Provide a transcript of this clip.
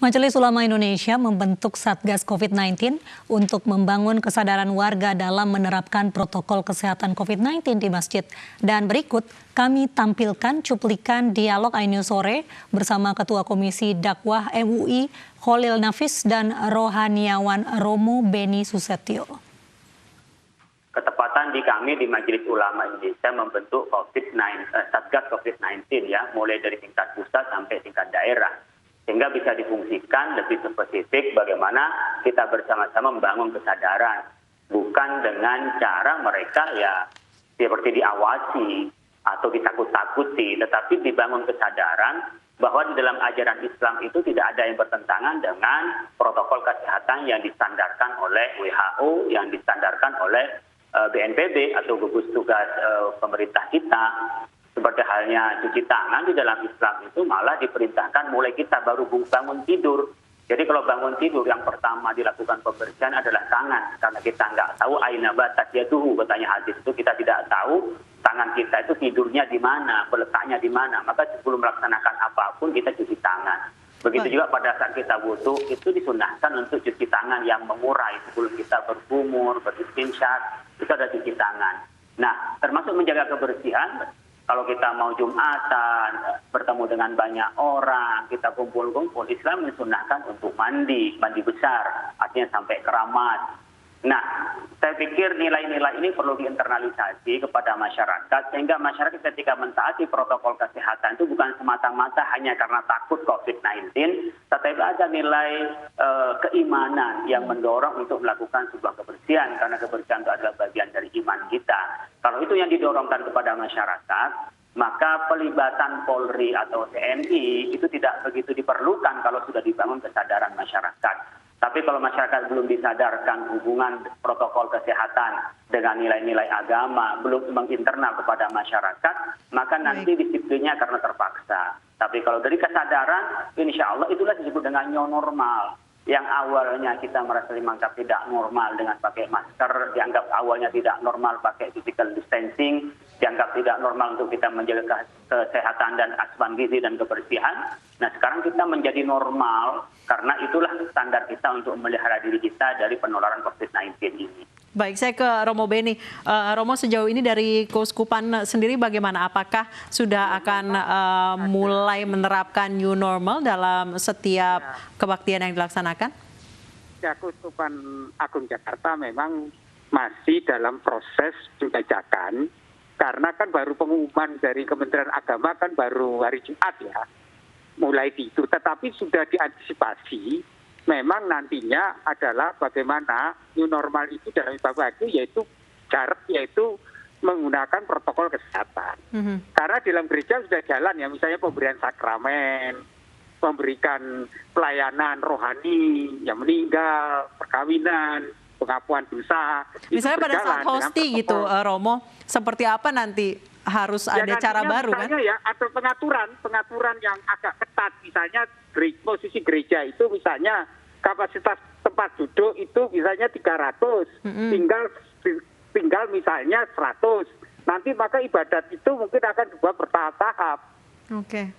Majelis Ulama Indonesia membentuk Satgas COVID-19 untuk membangun kesadaran warga dalam menerapkan protokol kesehatan COVID-19 di masjid. Dan berikut kami tampilkan cuplikan dialog Ainews Sore bersama Ketua Komisi Dakwah MUI Khalil Nafis dan Rohaniawan Romo Beni Susetio. Ketepatan di kami di Majelis Ulama Indonesia membentuk Satgas COVID-19 ya, mulai dari tingkat pusat sampai tingkat daerah. Sehingga bisa difungsikan lebih spesifik bagaimana kita bersama-sama membangun kesadaran. Bukan dengan cara mereka ya seperti diawasi atau ditakut-takuti, tetapi dibangun kesadaran bahwa di dalam ajaran Islam itu tidak ada yang bertentangan dengan protokol kesehatan yang distandarkan oleh WHO, yang distandarkan oleh BNPB atau gugus tugas pemerintah kita. Seperti halnya cuci tangan di dalam Islam itu malah diperintahkan mulai kita baru bangun tidur. Jadi kalau bangun tidur yang pertama dilakukan pembersihan adalah tangan. Karena kita nggak tahu aina batat yaduhu, katanya hadis itu kita tidak tahu tangan kita itu tidurnya di mana, letaknya di mana. Maka sebelum melaksanakan apapun kita cuci tangan. Begitu juga pada saat kita wudu itu disunahkan untuk cuci tangan yang mengurai sebelum kita berkumur, beristinsyak, itu ada cuci tangan. Nah, termasuk menjaga kebersihan. Kalau kita mau Jumatan, bertemu dengan banyak orang, kita kumpul-kumpul, Islam mensunahkan untuk mandi besar, artinya sampai keramat. Nah, saya pikir nilai-nilai ini perlu diinternalisasi kepada masyarakat, sehingga masyarakat ketika mentaati protokol kesehatan itu bukan semata-mata hanya karena takut COVID-19, tetapi ada nilai keimanan yang mendorong untuk melakukan sebuah kebersihan, karena kebersihan itu adalah bagian dari iman kita. Kalau itu yang didorongkan kepada masyarakat, maka pelibatan Polri atau TNI itu tidak begitu diperlukan kalau sudah dibangun kesadaran masyarakat. Tapi kalau masyarakat belum disadarkan hubungan protokol kesehatan dengan nilai-nilai agama, belum menginternal kepada masyarakat, maka nanti disiplinnya karena terpaksa. Tapi kalau dari kesadaran, insya Allah itulah disebut dengan new normal. Yang awalnya kita merasa dianggap tidak normal dengan pakai masker, dianggap awalnya tidak normal pakai physical distancing, dianggap tidak normal untuk kita menjaga kesehatan dan asupan gizi dan kebersihan. Nah, sekarang kita menjadi normal karena itulah standar kita untuk melihara diri kita dari penularan COVID-19 ini. Baik, saya ke Romo Beni. Romo, sejauh ini dari Keuskupan sendiri bagaimana? Apakah sudah akan mulai menerapkan new normal dalam setiap kebaktian yang dilaksanakan? Ya, Keuskupan Agung Jakarta memang masih dalam proses penjajakan, karena kan baru pengumuman dari Kementerian Agama kan baru hari Jumat ya, mulai di itu. Tetapi sudah diantisipasi. Memang nantinya adalah bagaimana new normal itu dalam ibadah itu yaitu jarak, yaitu menggunakan protokol kesehatan. Karena di dalam gereja sudah jalan ya, misalnya pemberian sakramen, memberikan pelayanan rohani yang meninggal, perkawinan, pengakuan dosa. Misalnya pada saat hosting gitu, Romo, seperti apa nanti? Harus ya, ada cara baru kan? Ya, atau pengaturan yang agak ketat, misalnya posisi gereja itu misalnya kapasitas tempat duduk itu misalnya 300, tinggal misalnya 100. Nanti maka ibadat itu mungkin akan dibuat bertahap-tahap. Oke.